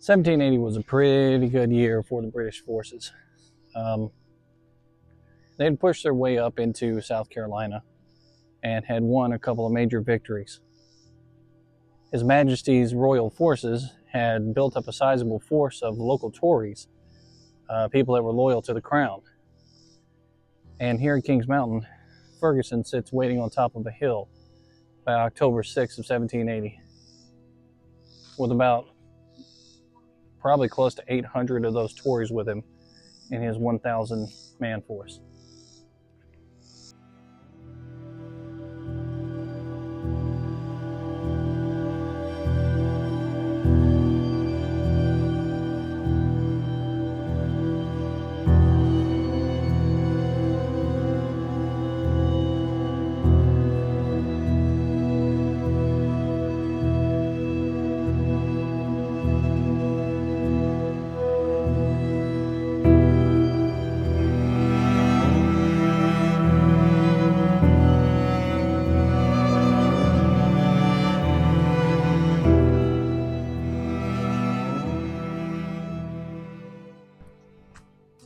1780 was a pretty good year for the British forces. They had pushed their way up into South Carolina and had won a couple of major victories. His Majesty's Royal Forces had built up a sizable force of local Tories, people that were loyal to the crown. And here at Kings Mountain, Ferguson sits waiting on top of a hill by October 6th of 1780 with about probably close to 800 of those Tories with him in his 1,000 man force.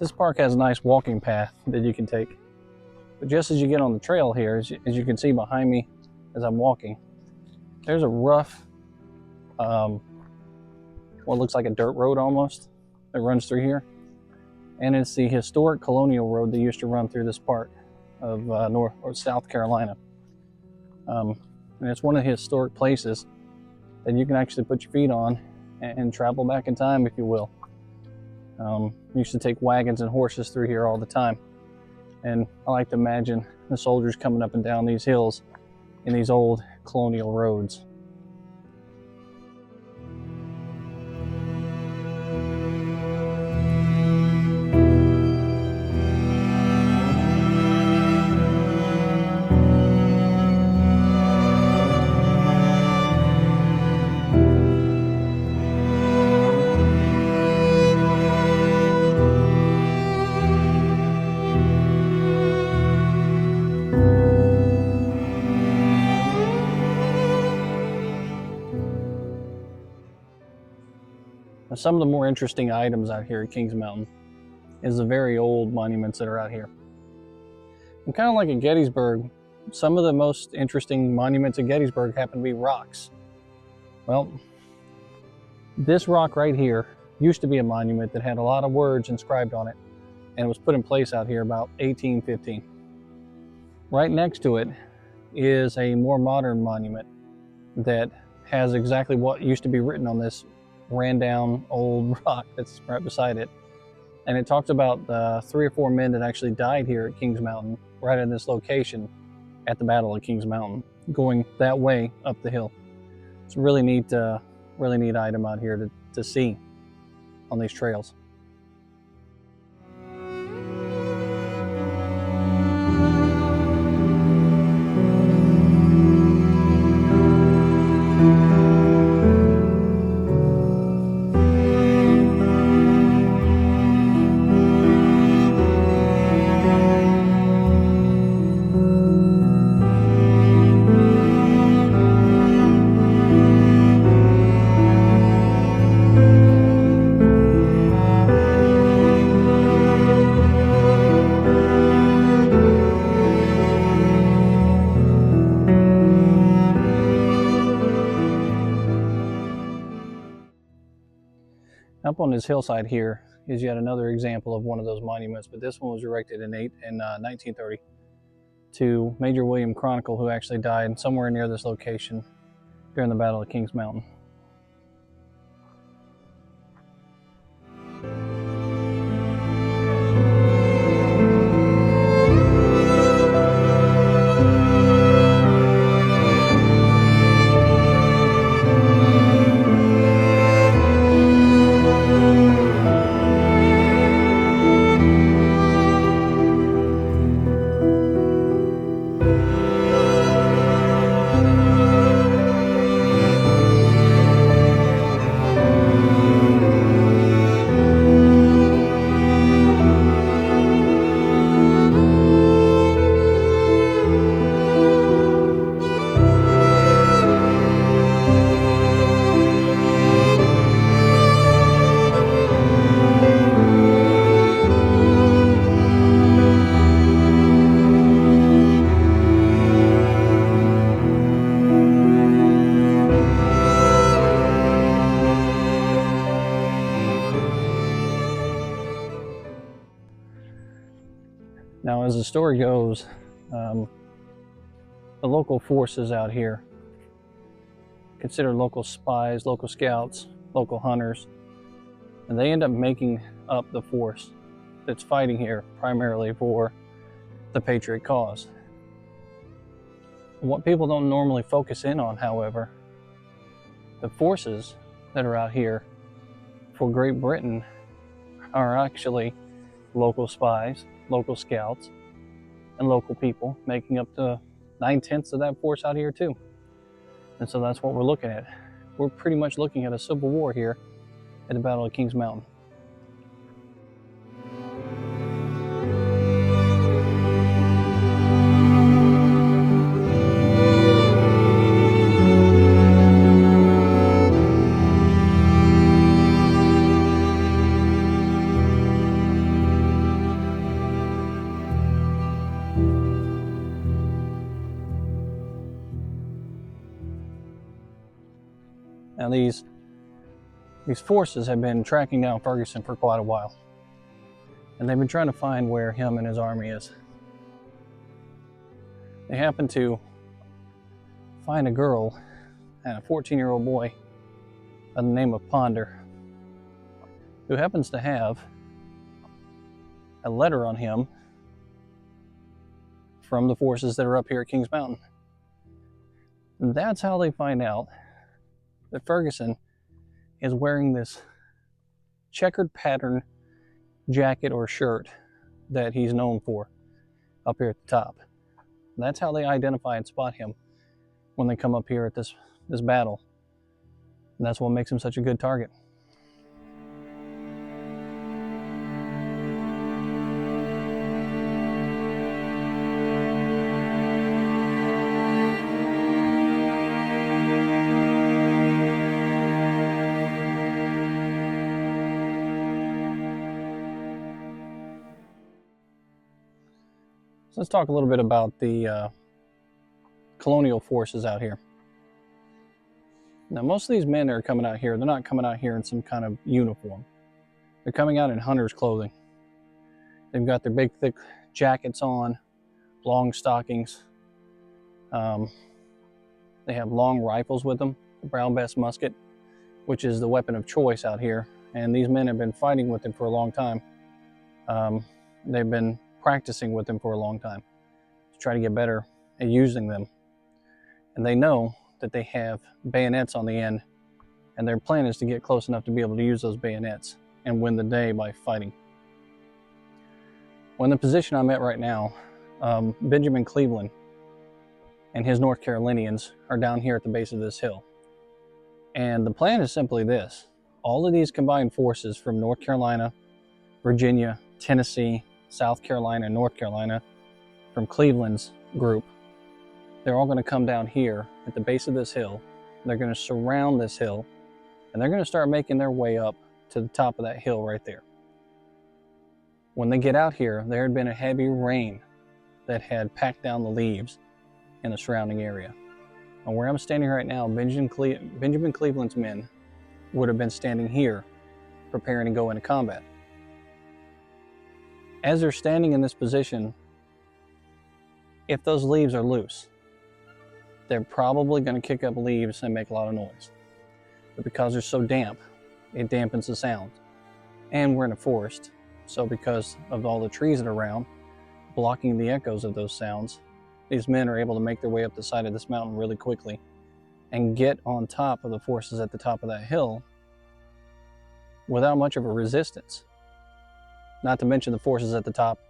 This park has a nice walking path that you can take. But just as you get on the trail here, as you can see behind me as I'm walking, there's a rough, what looks like a dirt road almost, that runs through here. And it's the historic colonial road that used to run through this part of North or South Carolina. And it's one of the historic places that you can actually put your feet on and travel back in time, if you will. Used to take wagons and horses through here all the time. And I like to imagine the soldiers coming up and down these hills in these old colonial roads. Now, some of the more interesting items out here at Kings Mountain is the very old monuments that are out here. And kind of like at Gettysburg, some of the most interesting monuments at Gettysburg happen to be rocks. Well, this rock right here used to be a monument that had a lot of words inscribed on it, and it was put in place out here about 1815. Right next to it is a more modern monument that has exactly what used to be written on this ran down old rock that's right beside it. And it talks about 3 or 4 men that actually died here at Kings Mountain, right in this location at the Battle of Kings Mountain, going that way up the hill. It's a really neat item out here to see on these trails. Up on this hillside here is yet another example of one of those monuments, but this one was erected in 1930 to Major William Chronicle, who actually died somewhere near this location during the Battle of Kings Mountain. Now, as the story goes, the local forces out here, considered local spies, local scouts, local hunters, and they end up making up the force that's fighting here primarily for the Patriot cause. What people don't normally focus in on, however, the forces that are out here for Great Britain are actually local spies, local scouts, and local people, making up to 9/10 of that force out here too. And so that's what we're looking at. We're pretty much looking at a civil war here at the Battle of Kings Mountain. Now these forces have been tracking down Ferguson for quite a while, and they've been trying to find where him and his army is. They happen to find a girl and a 14-year-old boy by the name of Ponder, who happens to have a letter on him from the forces that are up here at Kings Mountain. And that's how they find out that Ferguson is wearing this checkered pattern jacket or shirt that he's known for up here at the top. And that's how they identify and spot him when they come up here at this battle. And that's what makes him such a good target. So let's talk a little bit about the colonial forces out here. Now, most of these men that are coming out here, they're not coming out here in some kind of uniform. They're coming out in hunter's clothing. They've got their big, thick jackets on, long stockings. They have long rifles with them, the brown bess musket, which is the weapon of choice out here. And these men have been fighting with them for a long time. They've been practicing with them for a long time to try to get better at using them. And they know that they have bayonets on the end, and their plan is to get close enough to be able to use those bayonets and win the day by fighting. Well, in the position I'm at right now, Benjamin Cleveland and his North Carolinians are down here at the base of this hill. And the plan is simply this: all of these combined forces from North Carolina, Virginia, Tennessee, South Carolina, and North Carolina, from Cleveland's group, they're all going to come down here at the base of this hill. They're going to surround this hill, and they're going to start making their way up to the top of that hill right there. When they get out here, there had been a heavy rain that had packed down the leaves in the surrounding area. And where I'm standing right now, Benjamin Cleveland's men would have been standing here preparing to go into combat. As they're standing in this position, if those leaves are loose, they're probably going to kick up leaves and make a lot of noise. But because they're so damp, it dampens the sound. And we're in a forest, so because of all the trees that are around, blocking the echoes of those sounds, these men are able to make their way up the side of this mountain really quickly and get on top of the forces at the top of that hill without much of a resistance. Not to mention the forces at the top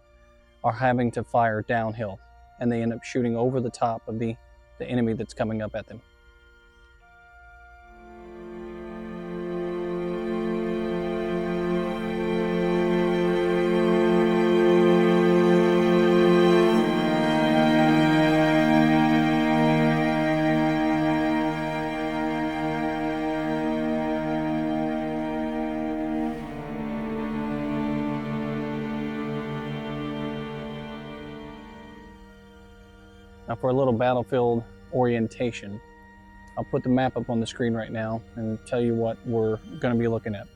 are having to fire downhill, and they end up shooting over the top of the enemy that's coming up at them. Now for a little battlefield orientation, I'll put the map up on the screen right now and tell you what we're going to be looking at.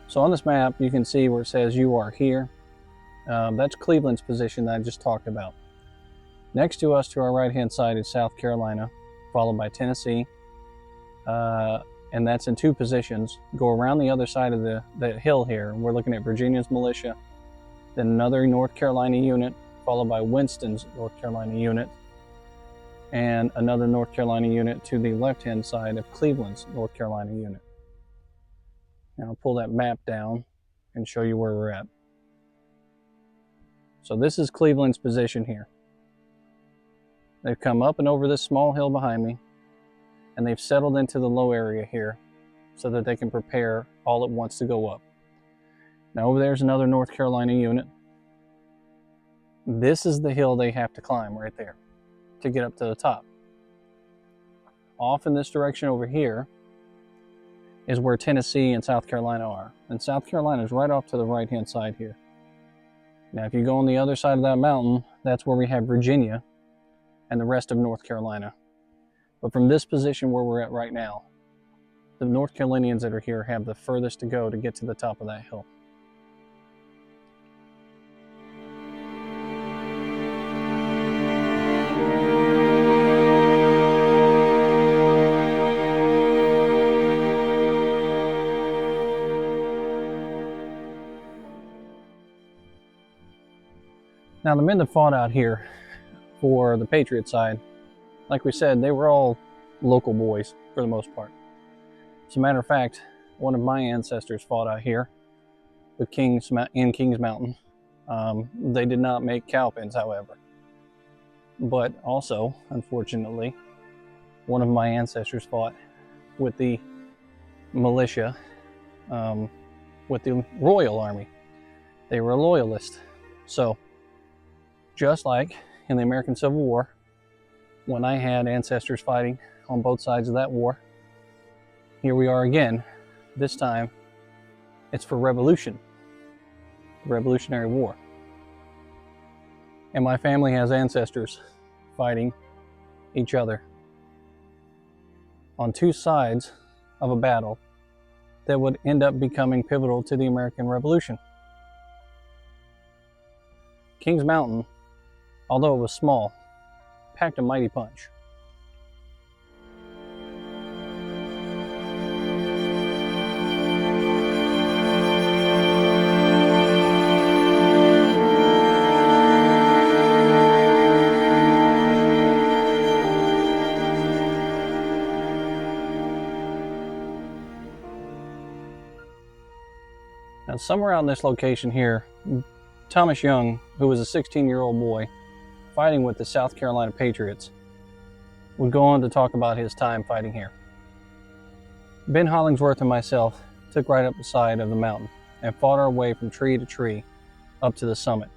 So on this map, you can see where it says you are here. That's Cleveland's position that I just talked about. Next to us, to our right-hand side, is South Carolina, followed by Tennessee, and that's in two positions. Go around the other side of the hill here. We're looking at Virginia's militia, then another North Carolina unit, followed by Winston's North Carolina unit, and another North Carolina unit to the left-hand side of Cleveland's North Carolina unit. Now I'll pull that map down and show you where we're at. So this is Cleveland's position here. They've come up and over this small hill behind me, and they've settled into the low area here so that they can prepare all at once to go up. Now over there's another North Carolina unit. This is the hill they have to climb right there to get up to the top. Off in this direction over here is where Tennessee and South Carolina are. And South Carolina is right off to the right-hand side here. Now if you go on the other side of that mountain, that's where we have Virginia and the rest of North Carolina. But from this position where we're at right now, the North Carolinians that are here have the furthest to go to get to the top of that hill. Now the men that fought out here for the Patriot side, like we said, they were all local boys for the most part. As a matter of fact, one of my ancestors fought out here with Kings Mountain. They did not make cowpens, however. But also, unfortunately, one of my ancestors fought with the militia, with the Royal Army. They were a loyalist. So, just like in the American Civil War, when I had ancestors fighting on both sides of that war, here we are again. This time, it's for revolution, the Revolutionary War. And my family has ancestors fighting each other on two sides of a battle that would end up becoming pivotal to the American Revolution. Kings Mountain, although it was small, packed a mighty punch. Now, somewhere out in this location here, Thomas Young, who was a 16-year-old boy fighting with the South Carolina Patriots, would go on to talk about his time fighting here. Ben Hollingsworth and myself took right up the side of the mountain and fought our way from tree to tree up to the summit.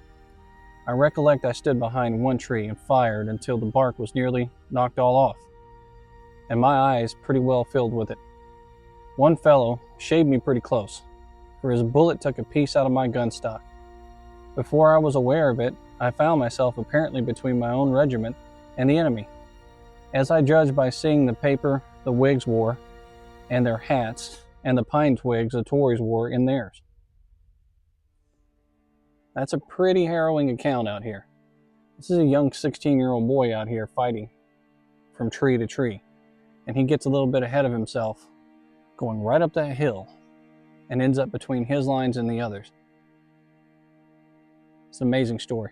I recollect I stood behind one tree and fired until the bark was nearly knocked all off, and my eyes pretty well filled with it. One fellow shaved me pretty close, for his bullet took a piece out of my gun stock. Before I was aware of it, I found myself apparently between my own regiment and the enemy, as I judged by seeing the paper the Whigs wore and their hats and the pine twigs the Tories wore in theirs. That's a pretty harrowing account out here. This is a young 16-year-old boy out here fighting from tree to tree, and he gets a little bit ahead of himself, going right up that hill, and ends up between his lines and the others. It's an amazing story.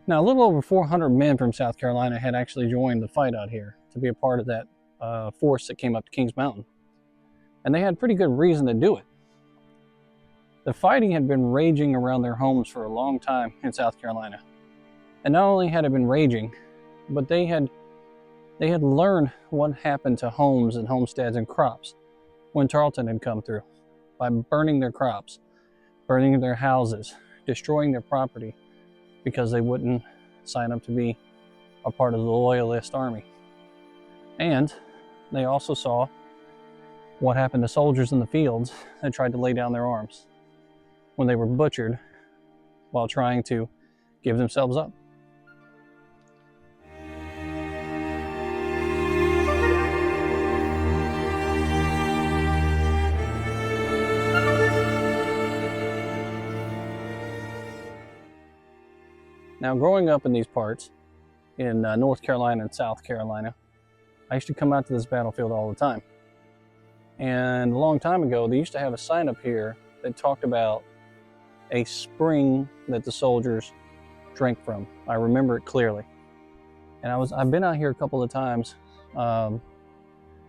Now, a little over 400 men from South Carolina had actually joined the fight out here to be a part of that force that came up to Kings Mountain. And they had pretty good reason to do it. The fighting had been raging around their homes for a long time in South Carolina. And not only had it been raging, but they had learned what happened to homes and homesteads and crops when Tarleton had come through, by burning their crops, burning their houses, destroying their property, because they wouldn't sign up to be a part of the Loyalist army. And they also saw what happened to soldiers in the fields that tried to lay down their arms when they were butchered while trying to give themselves up. Now, growing up in these parts, in North Carolina and South Carolina, I used to come out to this battlefield all the time. And a long time ago, they used to have a sign up here that talked about a spring that the soldiers drank from. I remember it clearly. And I've been out here a couple of times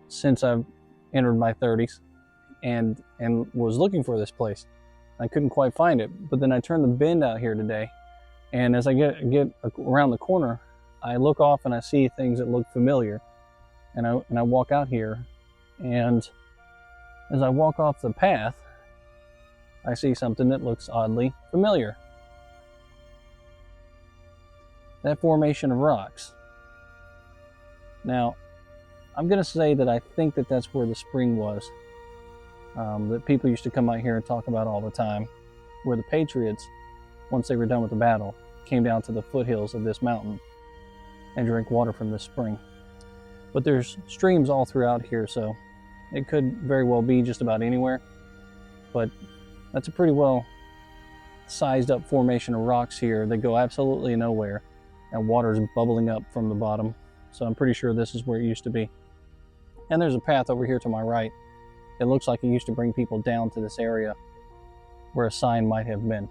since I've entered my 30s and was looking for this place. I couldn't quite find it, but then I turned the bend out here today, and as I get around the corner, I look off and I see things that look familiar, and I walk out here, and as I walk off the path, I see something that looks oddly familiar. That formation of rocks. Now, I'm going to say that I think that that's where the spring was, that people used to come out here and talk about all the time, where the patriots, once they were done with the battle, came down to the foothills of this mountain and drank water from this spring. But there's streams all throughout here, so it could very well be just about anywhere. But that's a pretty well sized up formation of rocks here that go absolutely nowhere, and water's bubbling up from the bottom. So I'm pretty sure this is where it used to be. And there's a path over here to my right. It looks like it used to bring people down to this area where a sign might have been.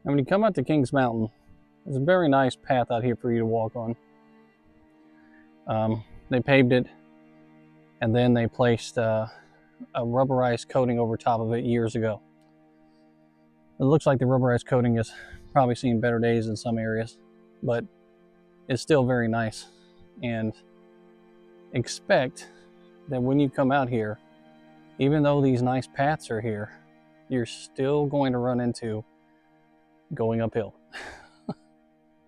And when you come out to Kings Mountain, there's a very nice path out here for you to walk on. They paved it, and then they placed a rubberized coating over top of it years ago. It looks like the rubberized coating has probably seen better days in some areas, but it's still very nice. And expect that when you come out here, even though these nice paths are here, you're still going to run into going uphill.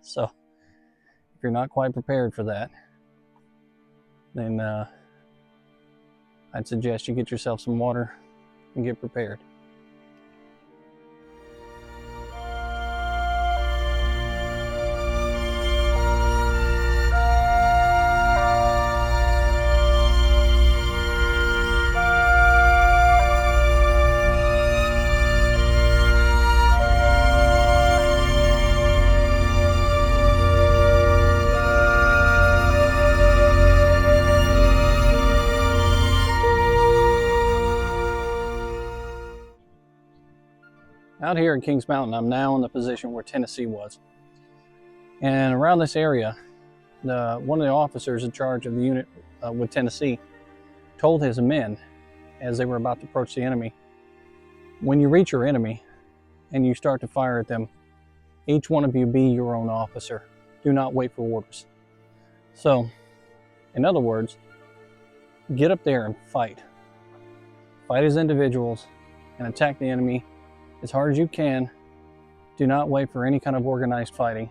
So if you're not quite prepared for that, then I'd suggest you get yourself some water and get prepared. Out here in Kings Mountain, I'm now in the position where Tennessee was. And around this area, one of the officers in charge of the unit with Tennessee told his men, as they were about to approach the enemy, when you reach your enemy and you start to fire at them, each one of you be your own officer. Do not wait for orders. So, in other words, get up there and fight. Fight as individuals and attack the enemy as hard as you can. Do not wait for any kind of organized fighting.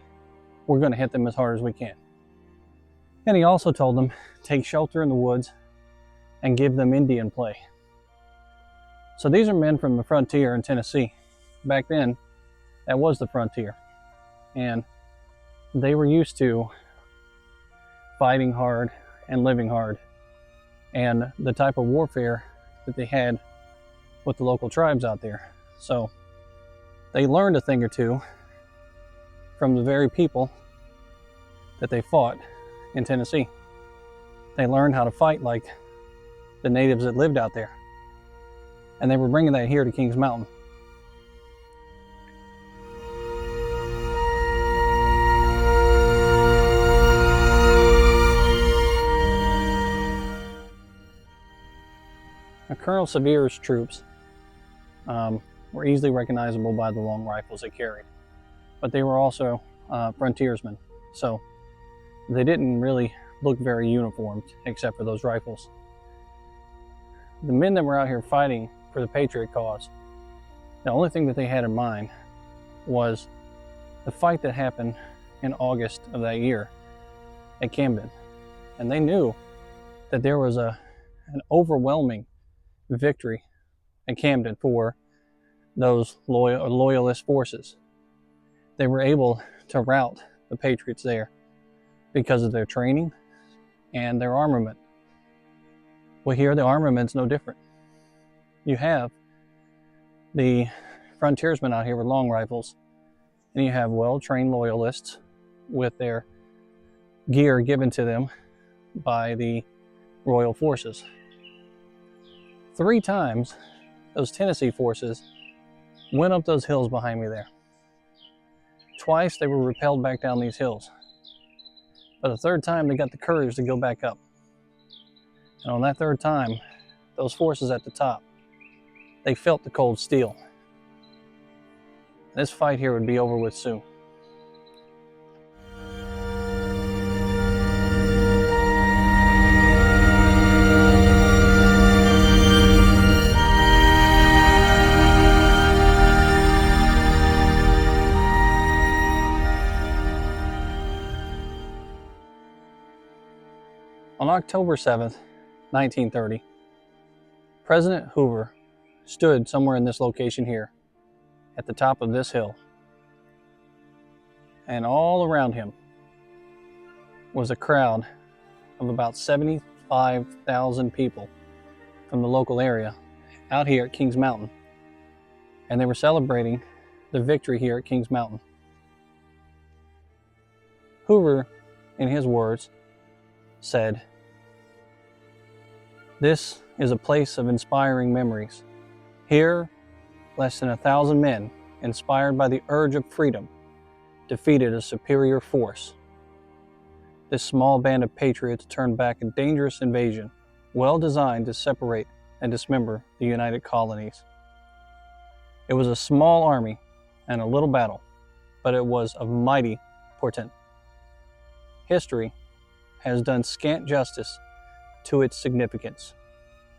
We're going to hit them as hard as we can. And he also told them, take shelter in the woods and give them Indian play. So these are men from the frontier in Tennessee. Back then, that was the frontier. And they were used to fighting hard and living hard. And the type of warfare that they had with the local tribes out there. So they learned a thing or two from the very people that they fought in Tennessee. They learned how to fight like the natives that lived out there. And they were bringing that here to Kings Mountain. Now, Colonel Severe's troops were easily recognizable by the long rifles they carried, but they were also frontiersmen, so they didn't really look very uniformed except for those rifles. The men that were out here fighting for the Patriot cause. The only thing that they had in mind was the fight that happened in August of that year at Camden. And they knew that there was an overwhelming victory at Camden for those loyalist forces. They were able to rout the Patriots there because of their training and their armament. Well, here the armament's no different. You have the frontiersmen out here with long rifles, and you have well-trained loyalists with their gear given to them by the royal forces. 3 times those Tennessee forces went up those hills behind me there. Twice they were repelled back down these hills. But the 3rd time they got the courage to go back up. And on that 3rd time, those forces at the top, they felt the cold steel. This fight here would be over with soon. On October 7th, 1930, President Hoover stood somewhere in this location here, at the top of this hill. And all around him was a crowd of about 75,000 people from the local area out here at Kings Mountain. And they were celebrating the victory here at Kings Mountain. Hoover, in his words, said, "This is a place of inspiring memories. Here, less than 1,000 men, inspired by the urge of freedom, defeated a superior force. This small band of patriots turned back a dangerous invasion, well designed to separate and dismember the United Colonies. It was a small army and a little battle, but it was of mighty portent. History has done scant justice to its significance,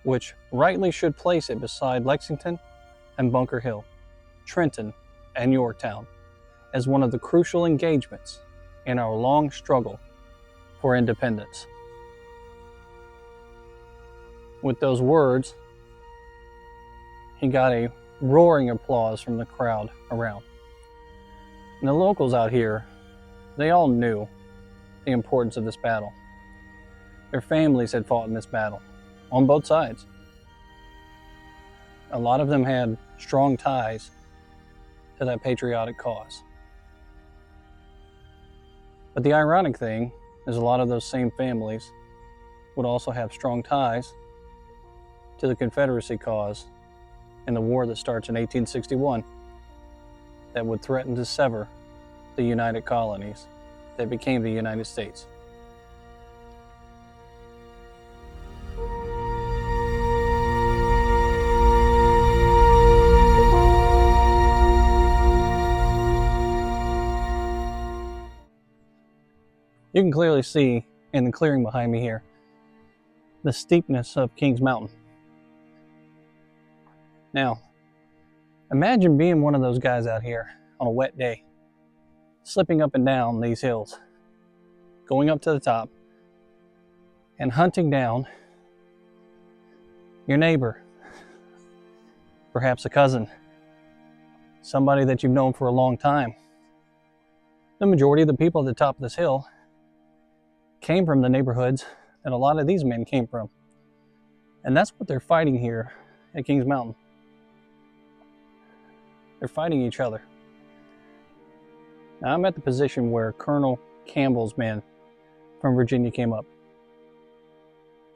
which rightly should place it beside Lexington and Bunker Hill, Trenton and Yorktown, as one of the crucial engagements in our long struggle for independence." With those words, he got a roaring applause from the crowd around. And the locals out here, they all knew the importance of this battle. Their families had fought in this battle, on both sides. A lot of them had strong ties to that patriotic cause. But the ironic thing is a lot of those same families would also have strong ties to the Confederacy cause in the war that starts in 1861 that would threaten to sever the United Colonies that became the United States. You can clearly see in the clearing behind me here the steepness of Kings Mountain. Now, imagine being one of those guys out here on a wet day, slipping up and down these hills, going up to the top, and hunting down your neighbor, perhaps a cousin, somebody that you've known for a long time. The majority of the people at the top of this hill came from the neighborhoods that a lot of these men came from. And that's what they're fighting here at Kings Mountain. They're fighting each other. Now, I'm at the position where Colonel Campbell's men from Virginia came up.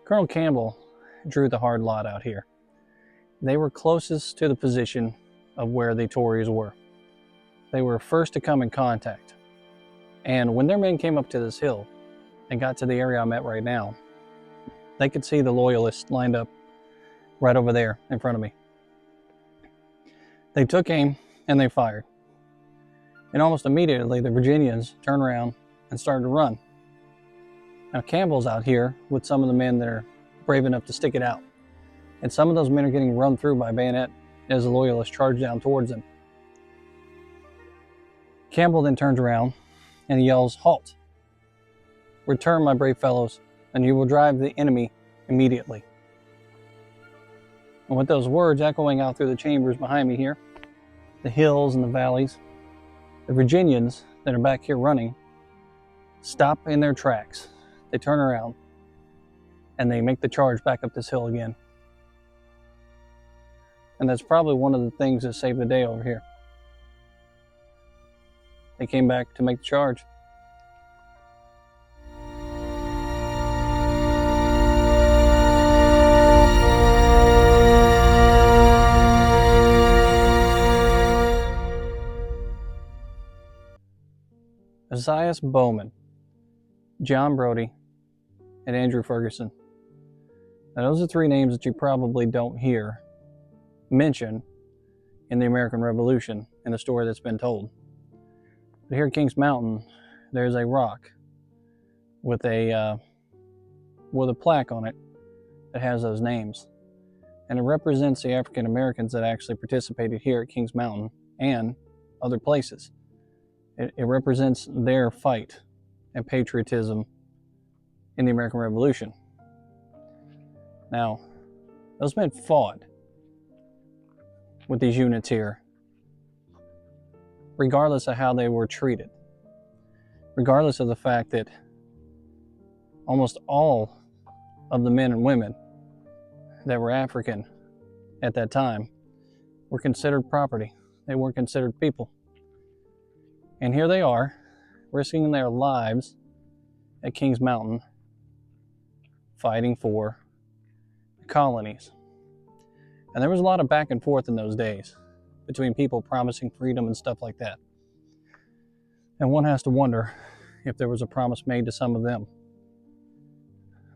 Colonel Campbell drew the hard lot out here. They were closest to the position of where the Tories were. They were first to come in contact. And when their men came up to this hill and got to the area I'm at right now, they could see the loyalists lined up right over there in front of me. They took aim and they fired. And almost immediately the Virginians turned around and started to run. Now Campbell's out here with some of the men that are brave enough to stick it out. and some of those men are getting run through by bayonet as the loyalists charge down towards them. Campbell then turns around and yells, "Halt! Return, my brave fellows, and you will drive the enemy immediately." And with those words echoing out through the chambers behind me here, the hills and the valleys, the Virginians that are back here running stop in their tracks. They turn around and they make the charge back up this hill again. And that's probably one of the things that saved the day over here. They came back to make the charge. Esaias Bowman, John Brodie, and Andrew Ferguson. Now, those are three names that you probably don't hear mentioned in the American Revolution in the story that's been told. But here at Kings Mountain, there's a rock with a plaque on it that has those names. And it represents the African Americans that actually participated here at Kings Mountain and other places. It represents their fight and patriotism in the American Revolution. Now, those men fought with these units here, regardless of how they were treated, regardless of the fact that almost all of the men and women that were African at that time were considered property. They weren't considered people. And here they are, risking their lives at Kings Mountain, fighting for the colonies. And there was a lot of back and forth in those days between people promising freedom and stuff like that. And one has to wonder if there was a promise made to some of them.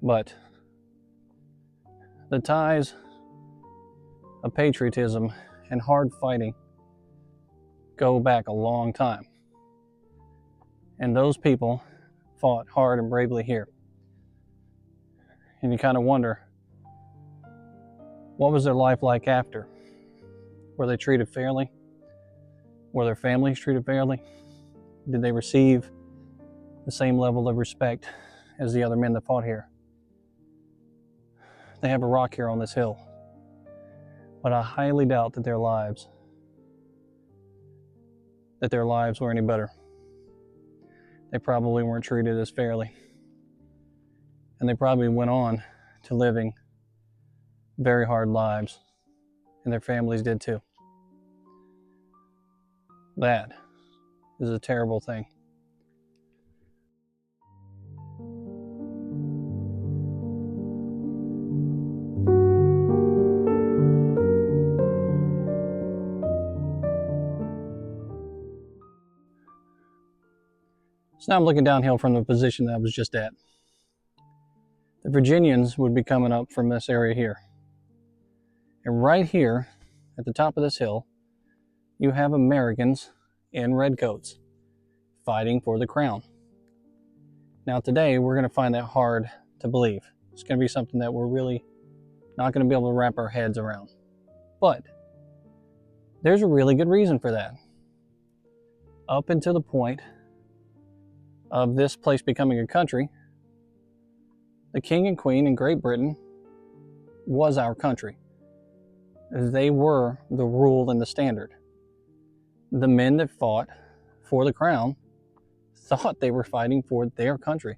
But the ties of patriotism and hard fighting go back a long time. And those people fought hard and bravely here. And you kind of wonder, what was their life like after? Were they treated fairly? Were their families treated fairly? Did they receive the same level of respect as the other men that fought here? They have a rock here on this hill, but I highly doubt that their lives were any better. They probably weren't treated as fairly. And they probably went on to living very hard lives, and their families did too. That is a terrible thing. So now I'm looking downhill from the position that I was just at. The Virginians would be coming up from this area here. And right here, at the top of this hill, you have Americans in redcoats fighting for the crown. Now today, we're going to find that hard to believe. It's going to be something that we're really not going to be able to wrap our heads around. But there's a really good reason for that. Up until the point of this place becoming a country, the King and Queen in Great Britain was our country. They were the rule and the standard. The men that fought for the crown thought they were fighting for their country.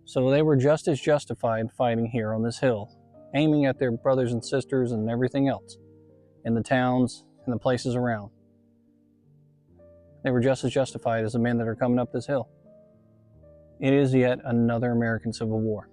So they were just as justified fighting here on this hill, aiming at their brothers and sisters and everything else in the towns and the places around. They were just as justified as the men that are coming up this hill. It is yet another American Civil War.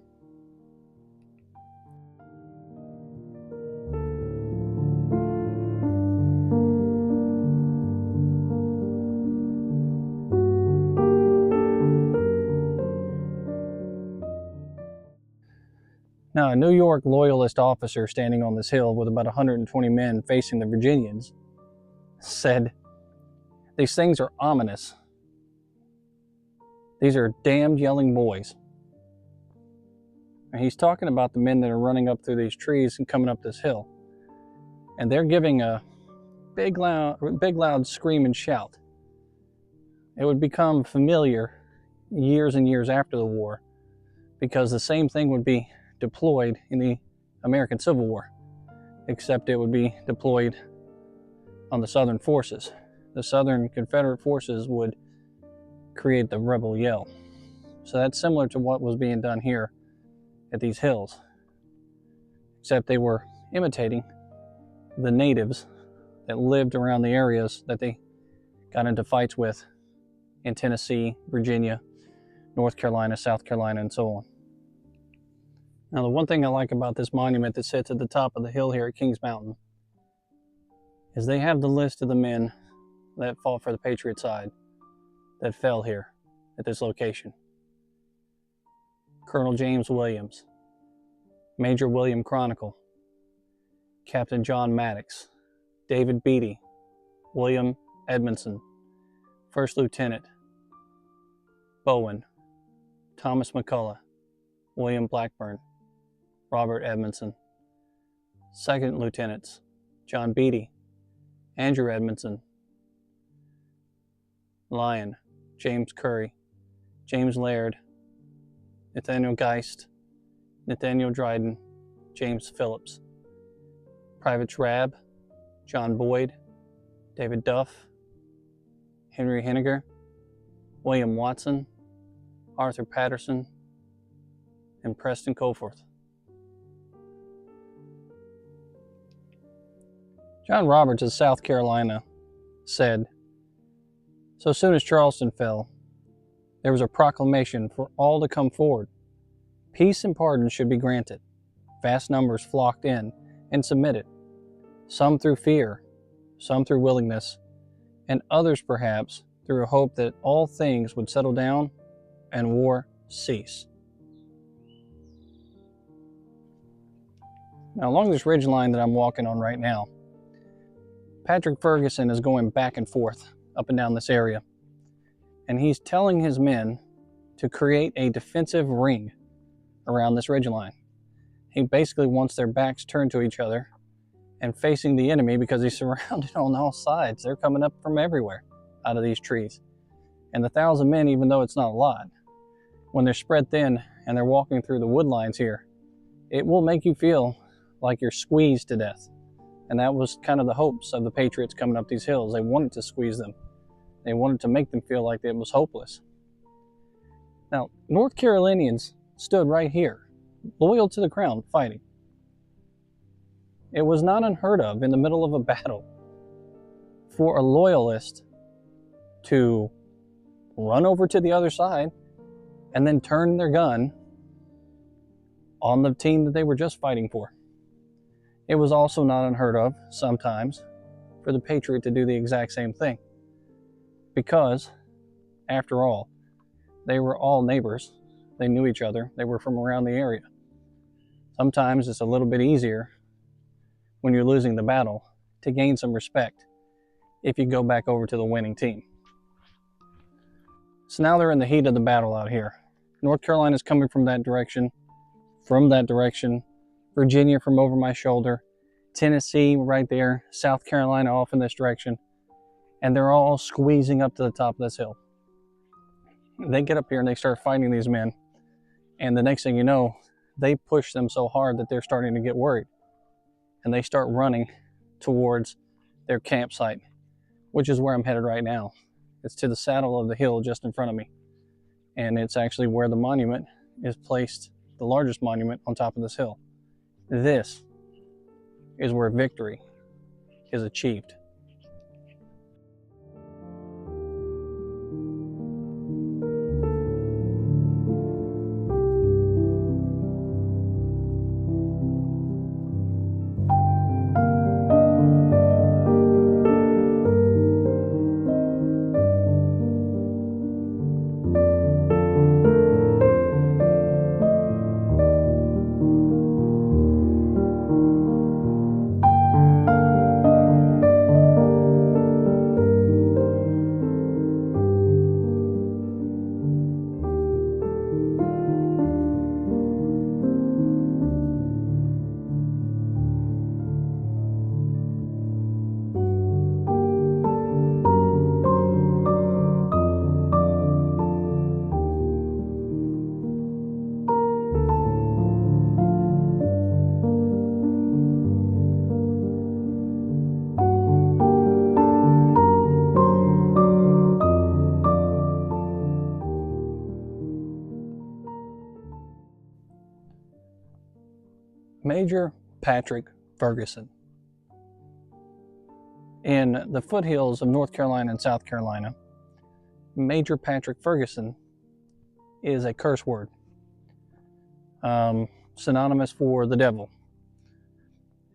Now, a New York loyalist officer standing on this hill with about 120 men facing the Virginians said, "These things are ominous. These are damned yelling boys." And he's talking about the men that are running up through these trees and coming up this hill. And they're giving a big loud scream and shout. It would become familiar years and years after the war, because the same thing would be deployed in the American Civil War, except it would be deployed on the Southern forces. The Southern Confederate forces would create the rebel yell. So that's similar to what was being done here at these hills, except they were imitating the natives that lived around the areas that they got into fights with in Tennessee, Virginia, North Carolina, South Carolina, and so on. Now, the one thing I like about this monument that sits at the top of the hill here at Kings Mountain is they have the list of the men that fought for the Patriot side that fell here at this location. Colonel James Williams, Major William Chronicle, Captain John Maddox, David Beatty, William Edmondson, First Lieutenant Bowen, Thomas McCullough, William Blackburn, Robert Edmondson, Second Lieutenants John Beatty, Andrew Edmondson, Lyon, James Curry, James Laird, Nathaniel Geist, Nathaniel Dryden, James Phillips, Privates Rabb, John Boyd, David Duff, Henry Henniger, William Watson, Arthur Patterson, and Preston Coforth. John Roberts of South Carolina said, "So soon as Charleston fell, there was a proclamation for all to come forward. Peace and pardon should be granted. Vast numbers flocked in and submitted, some through fear, some through willingness, and others perhaps through a hope that all things would settle down and war cease." Now, along this ridgeline that I'm walking on right now, Patrick Ferguson is going back and forth up and down this area, and he's telling his men to create a defensive ring around this ridgeline. He basically wants their backs turned to each other and facing the enemy, because he's surrounded on all sides. They're coming up from everywhere out of these trees. And the 1,000 men, even though it's not a lot, when they're spread thin and they're walking through the wood lines here, it will make you feel like you're squeezed to death. And that was kind of the hopes of the Patriots coming up these hills. They wanted to squeeze them. They wanted to make them feel like it was hopeless. Now, North Carolinians stood right here, loyal to the crown, fighting. It was not unheard of in the middle of a battle for a loyalist to run over to the other side and then turn their gun on the team that they were just fighting for. It was also not unheard of sometimes for the Patriot to do the exact same thing, because, after all, they were all neighbors. They knew each other. They were from around the area. Sometimes it's a little bit easier when you're losing the battle to gain some respect if you go back over to the winning team. So now they're in the heat of the battle out here. North Carolina's coming from that direction, Virginia from over my shoulder, Tennessee right there, South Carolina off in this direction, and they're all squeezing up to the top of this hill. They get up here and they start fighting these men, and the next thing you know, they push them so hard that they're starting to get worried, and they start running towards their campsite, which is where I'm headed right now. It's to the saddle of the hill just in front of me, and it's actually where the monument is placed, the largest monument on top of this hill. This is where victory is achieved. Major Patrick Ferguson. In the foothills of North Carolina and South Carolina, Major Patrick Ferguson is a curse word, synonymous for the devil.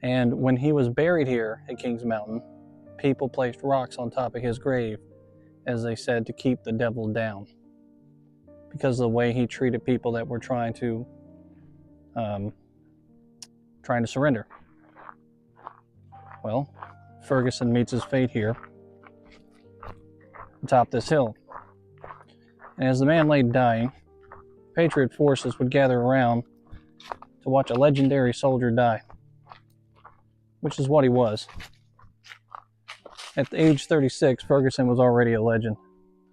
And when he was buried here at Kings Mountain, people placed rocks on top of his grave, as they said, to keep the devil down, because of the way he treated people that were trying to surrender. Well, Ferguson meets his fate here atop this hill. And as the man lay dying, Patriot forces would gather around to watch a legendary soldier die, which is what he was. At age 36, Ferguson was already a legend,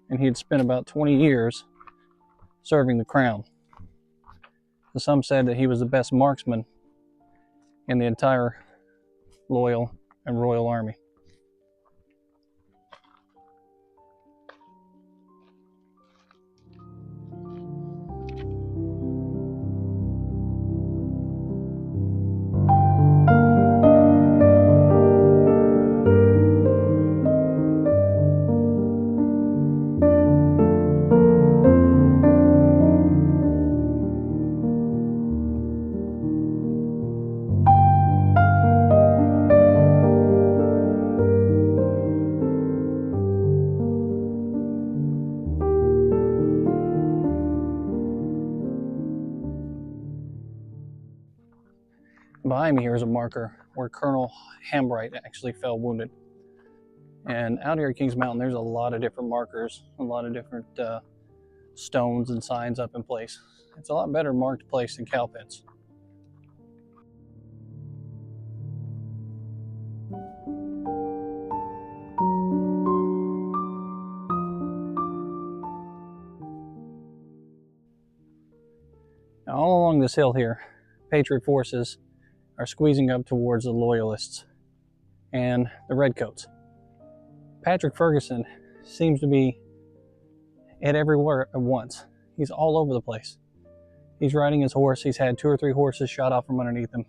and he had spent about 20 years serving the crown. Some said that he was the best marksman in the entire loyal and royal army. Behind me here is a marker where Colonel Hambright actually fell wounded. And out here at Kings Mountain, there's a lot of different markers, a lot of different stones and signs up in place. It's a lot better marked place than cow pits. Now, all along this hill here, Patriot forces are squeezing up towards the loyalists and the redcoats. Patrick Ferguson seems to be at everywhere at once. He's all over the place. He's riding his horse. He's had 2 or 3 horses shot off from underneath him.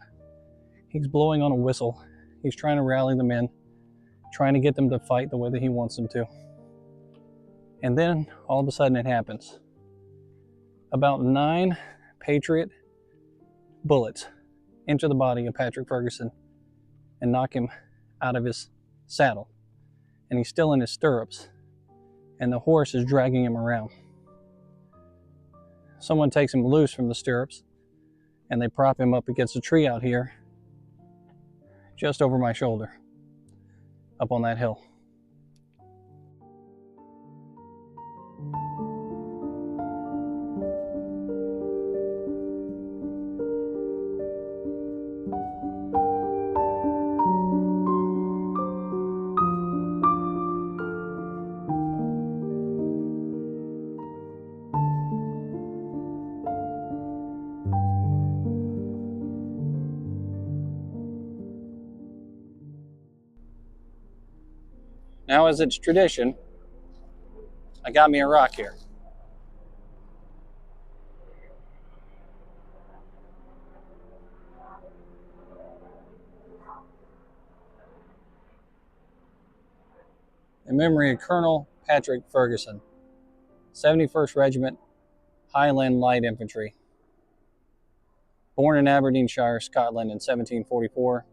He's blowing on a whistle. He's trying to rally them in, trying to get them to fight the way that he wants them to. And then all of a sudden it happens. About 9 Patriot bullets enter the body of Patrick Ferguson and knock him out of his saddle. And he's still in his stirrups, and the horse is dragging him around. Someone takes him loose from the stirrups, and they prop him up against a tree out here, just over my shoulder, up on that hill. Now, as it's tradition, I got me a rock here. In memory of Colonel Patrick Ferguson, 71st Regiment, Highland Light Infantry. Born in Aberdeenshire, Scotland in 1744,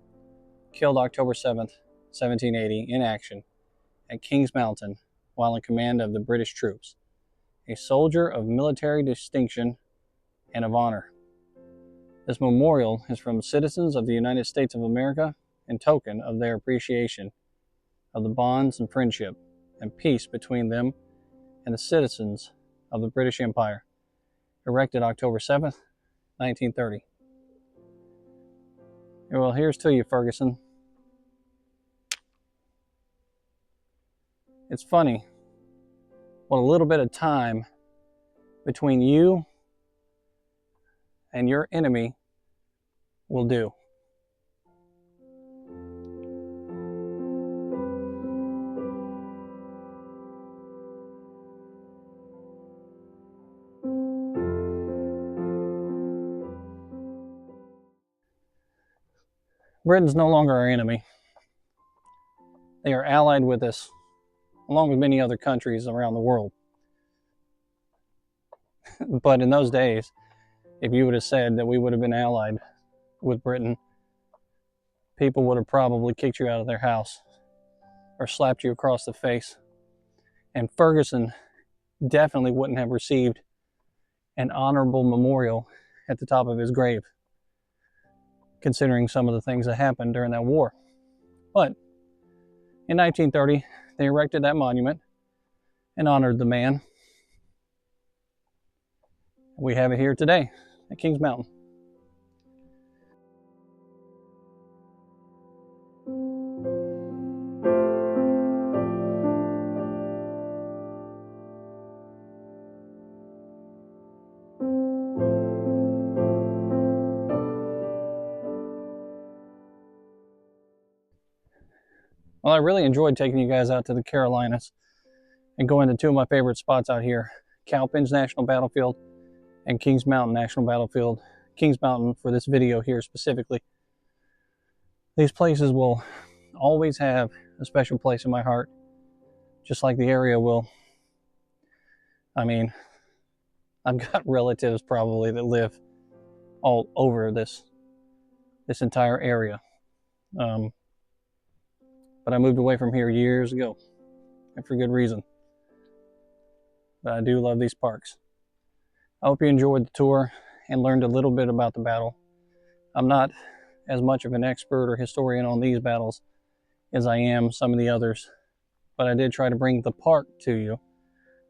killed October 7th, 1780 in action at Kings Mountain while in command of the British troops. A soldier of military distinction and of honor. This memorial is from citizens of the United States of America in token of their appreciation of the bonds and friendship and peace between them and the citizens of the British Empire. Erected October 7th, 1930. Well, here's to you, Ferguson. It's funny what a little bit of time between you and your enemy will do. Britain's no longer our enemy. They are allied with us, along with many other countries around the world. But in those days, if you would have said that we would have been allied with Britain, people would have probably kicked you out of their house or slapped you across the face. And Ferguson definitely wouldn't have received an honorable memorial at the top of his grave, considering some of the things that happened during that war. But in 1930, they erected that monument and honored the man. We have it here today at Kings Mountain. Well, I really enjoyed taking you guys out to the Carolinas and going to two of my favorite spots out here, Cowpens National Battlefield and Kings Mountain National Battlefield. Kings Mountain for this video here specifically. These places will always have a special place in my heart, just like the area will. I mean, I've got relatives probably that live all over this entire area. But I moved away from here years ago, and for good reason. But I do love these parks. I hope you enjoyed the tour and learned a little bit about the battle. I'm not as much of an expert or historian on these battles as I am some of the others, but I did try to bring the park to you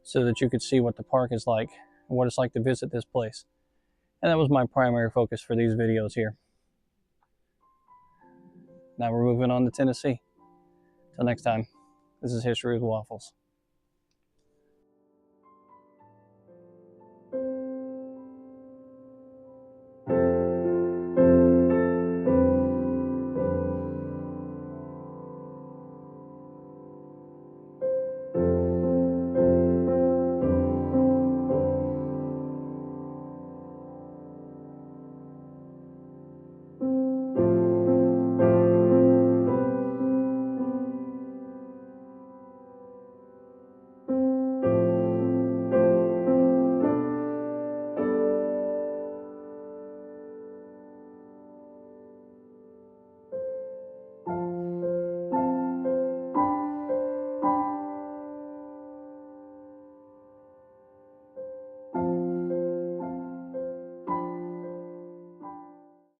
so that you could see what the park is like and what it's like to visit this place. And that was my primary focus for these videos here. Now we're moving on to Tennessee. Till next time, this is History with Waffles.